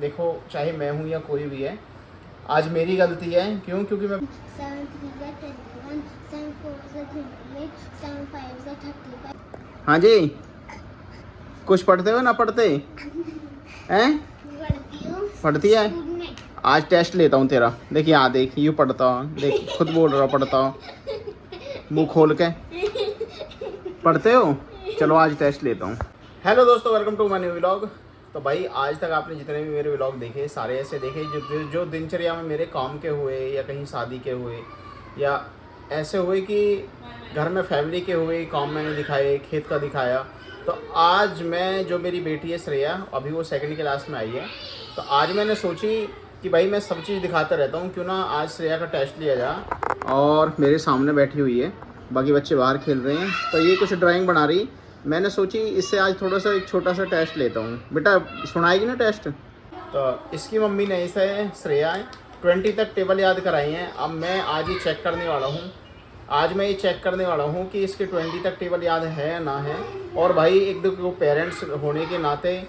देखो चाहे मैं हूँ या कोई भी है, आज मेरी गलती है। क्यों? क्योंकि मैं 7 3 21, 7 4 28, 7 5 35। हाँ जी, कुछ पढ़ते हो ना पढ़ते हैं? पढ़ती हूँ पढ़ती है। स्कूल में। आज टेस्ट लेता हूँ तेरा। देख यहाँ देख, यूँ पढ़ता हूँ, देख खुद बोल रहा पढ़ता हूँ, मुंह खोल के पढ़ते हो। चलो आज टेस्ट लेता हूँ। हेलो दोस्तों, welcome to my new vlog. तो भाई आज तक आपने जितने भी मेरे व्लॉग देखे सारे ऐसे देखे जो दिनचर्या में मेरे काम के हुए या कहीं शादी के हुए या ऐसे हुए कि घर में फैमिली के हुए काम मैंने दिखाए, खेत का दिखाया। तो आज मैं, जो मेरी बेटी है श्रेया, अभी वो सेकंड क्लास में आई है, तो आज मैंने सोची कि भाई मैं सब चीज़ दिखाता रहता हूँ, क्यों ना आज श्रेया का टेस्ट लिया जाए। और मेरे सामने बैठी हुई है, बाकी बच्चे बाहर खेल रहे हैं, तो ये कुछ ड्राइंग बना रही। मैंने सोची इससे आज थोड़ा सा एक छोटा सा टेस्ट लेता हूँ। बेटा सुनाएगी ना टेस्ट? तो इसकी मम्मी ने इसे श्रेया 20 तक टेबल याद कराई हैं। अब मैं आज ही चेक करने वाला हूँ। आज मैं ये चेक करने वाला हूँ कि इसके 20 तक टेबल याद है या ना है। और भाई एक दो पेरेंट्स होने के नाते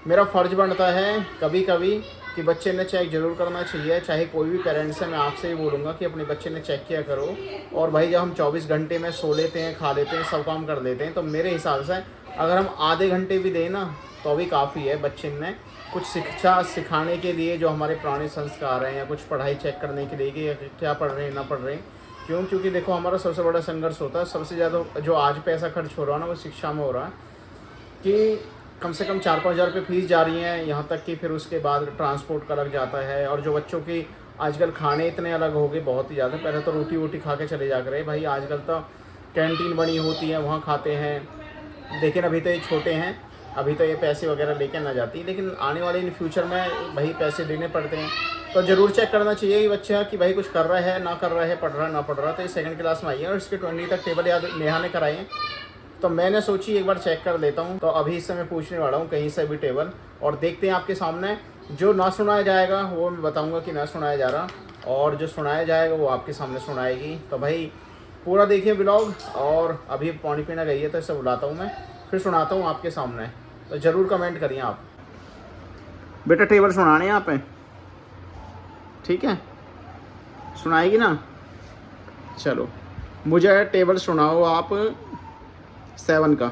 मेरा फ़र्ज़ बनता है कभी कभी कि बच्चे ने चेक ज़रूर करना चाहिए। चाहे कोई भी पेरेंट्स है, मैं आपसे ही बोलूँगा कि अपने बच्चे ने चेक किया करो। और भाई जब हम 24 घंटे में सो लेते हैं, खा लेते हैं, सब काम कर लेते हैं, तो मेरे हिसाब से अगर हम आधे घंटे भी दें ना तो भी काफ़ी है बच्चे ने कुछ शिक्षा सिखाने के लिए, जो हमारे पुराने संस्कार हैं, या कुछ पढ़ाई चेक करने के लिए कि क्या पढ़ रहे हैं ना पढ़ रहे हैं। क्यों? क्योंकि देखो हमारा सबसे बड़ा संघर्ष होता है, सबसे ज़्यादा जो आज पैसा खर्च हो रहा है ना वो शिक्षा में हो रहा है कि कम से कम 4-5 हज़ार रुपये फीस जा रही हैं, यहाँ तक कि फिर उसके बाद ट्रांसपोर्ट का लग जाता है। और जो बच्चों की आजकल खाने इतने अलग हो गए, बहुत ही ज़्यादा। पहले तो रोटी वोटी खा के चले जा कर भाई, आजकल तो कैंटीन बनी होती है, वहाँ खाते हैं। लेकिन अभी तो ये छोटे हैं, अभी तो ये पैसे वगैरह लेके ना जाती, लेकिन आने वाले इन फ्यूचर में भाई पैसे देने पड़ते हैं। तो ज़रूर चेक करना चाहिए कि बच्चा कि भाई कुछ कर रहा है ना कर रहा है, पढ़ रहा है ना पढ़ रहा है। तो ये सेकंड क्लास में आई है और इसके 20 तक टेबल याद नेहा ने कराए हैं। तो मैंने सोची एक बार चेक कर लेता हूँ। तो अभी इससे मैं पूछने वाला हूँ कहीं से भी टेबल, और देखते हैं आपके सामने। जो ना सुनाया जाएगा वो मैं बताऊँगा कि ना सुनाया जा रहा, और जो सुनाया जाएगा वो आपके सामने सुनाएगी। तो भाई पूरा देखिए व्लॉग। और अभी पानी पीने गई है तो इसे बुलाता हूँ मैं, फिर सुनाता हूँ आपके सामने। तो ज़रूर कमेंट करिए आप। बेटा टेबल सुनाने यहाँ पे, ठीक है? सुनाएगी ना? चलो मुझे टेबल सुनाओ आप 7 का।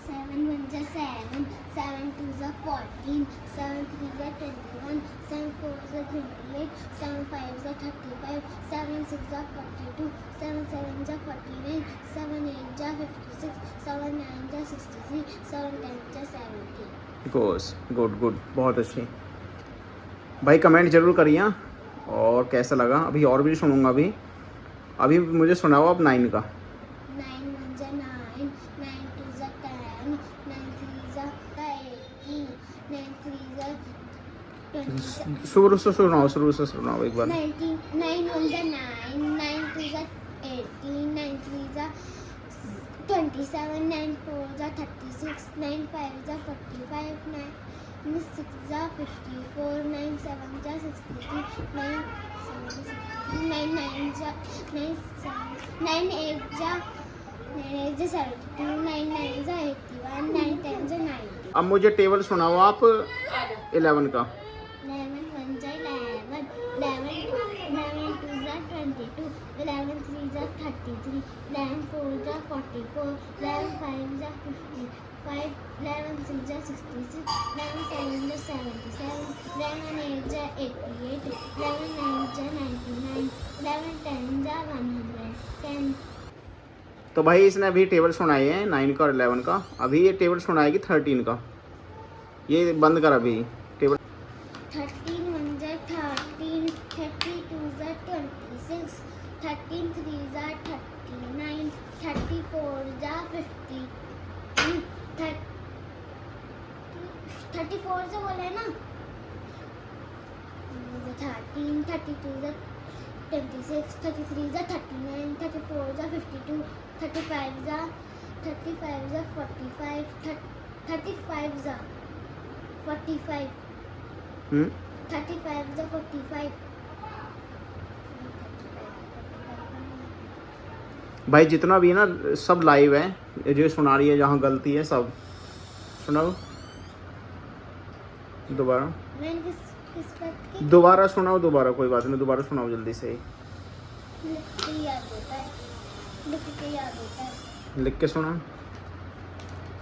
7 1 जा 7, 7 2 जा 14, 7 3 जा 21, 7 4 जा 28, 7 5 जा 35, 7 6 जा 42, 7 7 जा 49, 7 8 जा 56, 7 9 जा 63, 7 10 जा 70। गुड गुड, बहुत अच्छी। भाई कमेंट जरूर करिए और कैसा लगा। अभी और भी सुनूंगा। अभी मुझे सुनाओ आप 9 का। 9 1 जा 9, 9 2 जा 10, 9 3 जा 18, 9 3 जा 20। शुरू से सुनाओ एक बार। 19 9 1 जा 9, 9 2 जा 18, 9 3 जा 27, 9 4 जा 36, 9 5 जा 45, 9 6 जा 54, 9 7 जा 63, 9 9 9 जा 9 8 जा 72, 9 9 जा 81, 9 10 जा 90। अब मुझे टेबल सुनाओ आप 11 का। 11 1 जा 11, 11 2 जा 22, 11 3 जा 33, 11 4 जा 44, 11 5 जा 55, 11 6 जा 66, 11 7 जा 77, 11 8 जा 88, 11 9 जा 99, 11 10 जा 110। तो भाई इसने अभी टेबल सुनाए हैं 9 का और 11 का। अभी ये टेबल सुनाएगी 13 का। ये बंद कर अभी टेबल। 13 1 जा 13, 32 जा 26, 13 3 जा 39, 34 जा 50, 34 से बोले ना। 13, 32 जा 26, 33 जा 39, 34 जा 52, 35 जा 45, 35 जा 45, 35 जा 45। भाई जितना भी है ना सब लाइव है, ये जो सुना रही है, जहाँ गलती है सब सुनाओ दोबारा। मैंने किस बात की दोबारा सुनाओ, दोबारा कोई बात नहीं, दोबारा सुनाओ जल्दी से। लिख के याद होता है, लिख के याद होता है। लिख के सुना।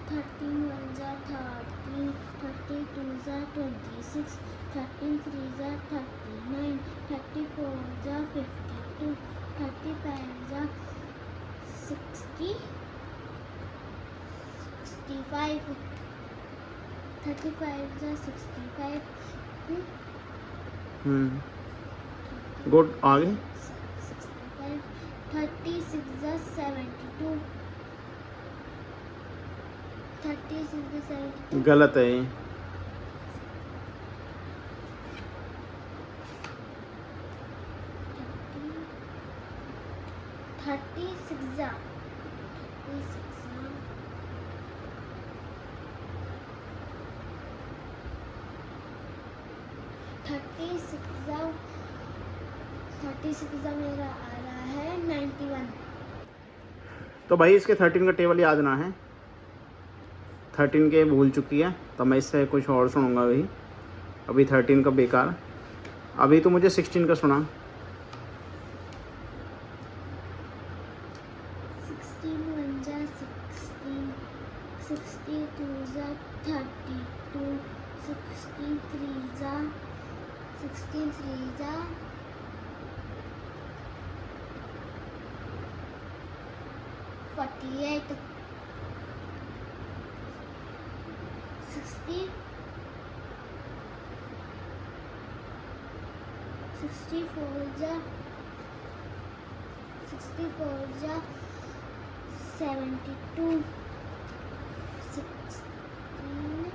13 1 जा 30, 32 जा 26, 13 3 जा 39, 34 जा 52, 35 जा 60, 65, 35 जा 65, गुड, आगे। 65, 36 जा 72, 36 जा 72, गलत है ये। 36 जा 36 जा मेरा आ रहा है 91। तो भाई इसके 13 का टेबल याद ना है, 13 के भूल चुकी है, तो मैं इससे कुछ और सुनूंगा भाई। अभी 13 का बेकार। अभी तो मुझे 16 का सुना। 16 1 जा 16, 62 जा 32, 63 जा 48, 60, 64 जा 72, 16,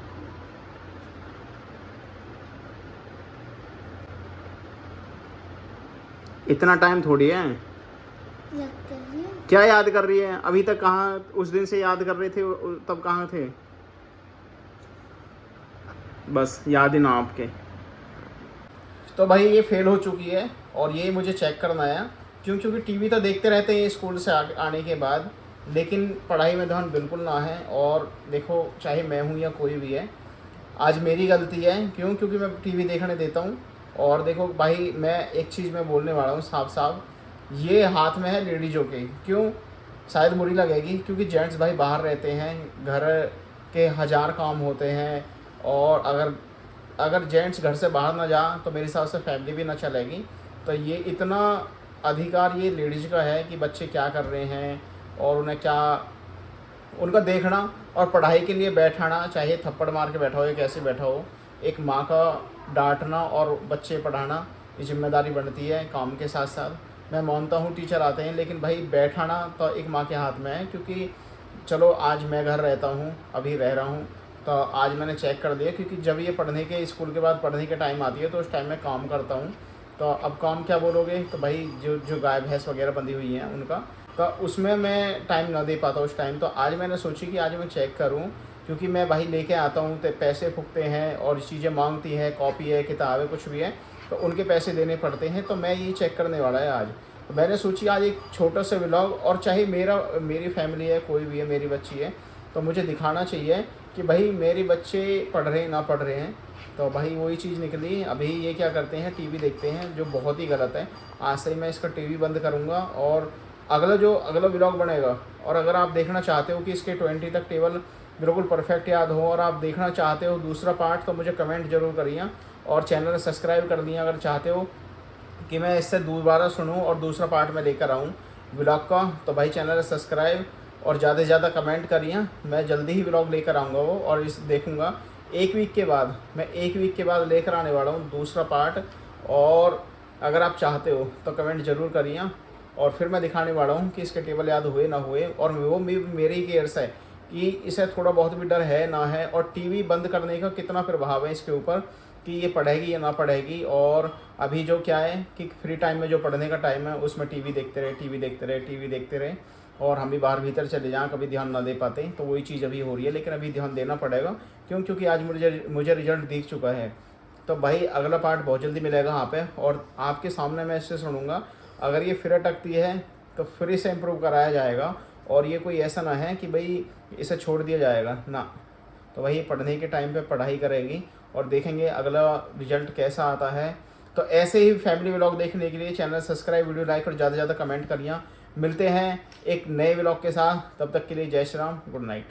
इतना टाइम थोड़ी है। याद कर रही हूँ। क्या याद कर रही है? अभी तक कहाँ, उस दिन से याद कर रहे थे, तब कहाँ थे? बस याद ही ना आपके। तो भाई ये फेल हो चुकी है और ये मुझे चेक करना है, क्योंकि टीवी तो देखते रहते हैं स्कूल से आने के बाद, लेकिन पढ़ाई में ध्यान बिल्कुल ना है। और देखो, चाहे मैं हूँ या कोई भी है, आज मेरी गलती है। क्योंकि मैं टीवी देखने देता हूँ। और देखो भाई, मैं एक चीज़ मैं बोलने वाला हूँ साफ साफ, ये हाथ में है लेडीज़ों के। क्यों? शायद बुरी लगेगी, क्योंकि जेंट्स भाई बाहर रहते हैं, घर के हज़ार काम होते हैं, और अगर जेंट्स घर से बाहर ना जा तो मेरे हिसाब से फैमिली भी ना चलेगी। तो ये इतना अधिकार ये लेडीज़ का है कि बच्चे क्या कर रहे हैं और उन्हें क्या, उनका देखना और पढ़ाई के लिए बैठाना, चाहे थप्पड़ मार के बैठा हो या कैसे बैठा हो, एक माँ का डांटना और बच्चे पढ़ाना, ये जिम्मेदारी बनती है काम के साथ साथ। मैं मानता हूँ टीचर आते हैं, लेकिन भाई बैठाना तो एक माँ के हाथ में है। क्योंकि चलो आज मैं घर रहता हूँ, अभी रह रहा हूँ, तो आज मैंने चेक कर दिया, क्योंकि जब ये पढ़ने के, स्कूल के बाद पढ़ने के टाइम आती है तो उस टाइम में काम करता हूँ। तो अब काम क्या बोलोगे, तो भाई जो गाय भैंस वगैरह बंधी हुई हैं उनका, तो उसमें मैं टाइम ना दे पाता उस टाइम। तो आज मैंने सोची कि आज मैं चेक करूं, क्योंकि मैं भाई लेके आता हूं तो पैसे फूकते हैं और चीज़ें मांगती हैं, कॉपी है, किताब है, कुछ भी है, तो उनके पैसे देने पड़ते हैं। तो मैं ये चेक करने वाला है आज। तो मैंने सोची आज एक छोटा सा व्लॉग, और चाहे मेरी फैमिली है, कोई भी है, मेरी बच्ची है, तो मुझे दिखाना चाहिए कि भाई मेरे बच्चे पढ़ रहे हैं ना पढ़ रहे हैं। तो भाई वही चीज़ निकली। अभी ये क्या करते हैं, टीवी देखते हैं, जो बहुत ही गलत है। आज से ही मैं इसका टीवी बंद करूँगा, और अगला व्लॉग बनेगा। और अगर आप देखना चाहते हो कि इसके 20 तक टेबल बिल्कुल परफेक्ट याद हो, और आप देखना चाहते हो दूसरा पार्ट, तो मुझे कमेंट जरूर करिए, और चैनल सब्सक्राइब कर दिए अगर चाहते हो कि मैं इससे दोबारा सुनूँ और दूसरा पार्ट में लेकर आऊँ व्लॉग का। तो भाई चैनल सब्सक्राइब और ज़्यादा से ज़्यादा कमेंट करिए। मैं जल्दी ही व्लॉग लेकर आऊँगा वो, और इस देखूँगा एक वीक के बाद लेकर आने वाला हूँ दूसरा पार्ट। और अगर आप चाहते हो तो कमेंट ज़रूर करिए, और फिर मैं दिखाने वाला हूँ कि इसके टेबल याद हुए ना हुए। और वो मेरे ही केयर्स है कि इसे थोड़ा बहुत भी डर है ना है, और टीवी बंद करने का कितना प्रभाव है इसके ऊपर कि ये पढ़ेगी या ना पढ़ेगी। और अभी जो क्या है कि फ्री टाइम में जो पढ़ने का टाइम है उसमें टीवी देखते रहे, और हम भी बाहर भीतर चले जाएँ, कभी ध्यान ना दे पाते। तो वही चीज़ अभी हो रही है, लेकिन अभी ध्यान देना पड़ेगा। क्योंकि आज मुझे रिजल्ट दिख चुका है। तो भाई अगला पार्ट बहुत जल्दी मिलेगा यहाँ पे, और आपके सामने मैं इससे सुनूंगा। अगर ये फिर अटकती है तो फिर इसे इम्प्रूव कराया जाएगा, और ये कोई ऐसा ना है कि भाई इसे छोड़ दिया जाएगा ना। तो वही पढ़ने के टाइम पे पढ़ाई करेगी, और देखेंगे अगला रिजल्ट कैसा आता है। तो ऐसे ही फैमिली व्लॉग देखने के लिए चैनल सब्सक्राइब, वीडियो लाइक और ज़्यादा से ज़्यादा कमेंट करिए। मिलते हैं एक नए व्लॉग के साथ, तब तक के लिए जय श्री राम, गुड नाइट।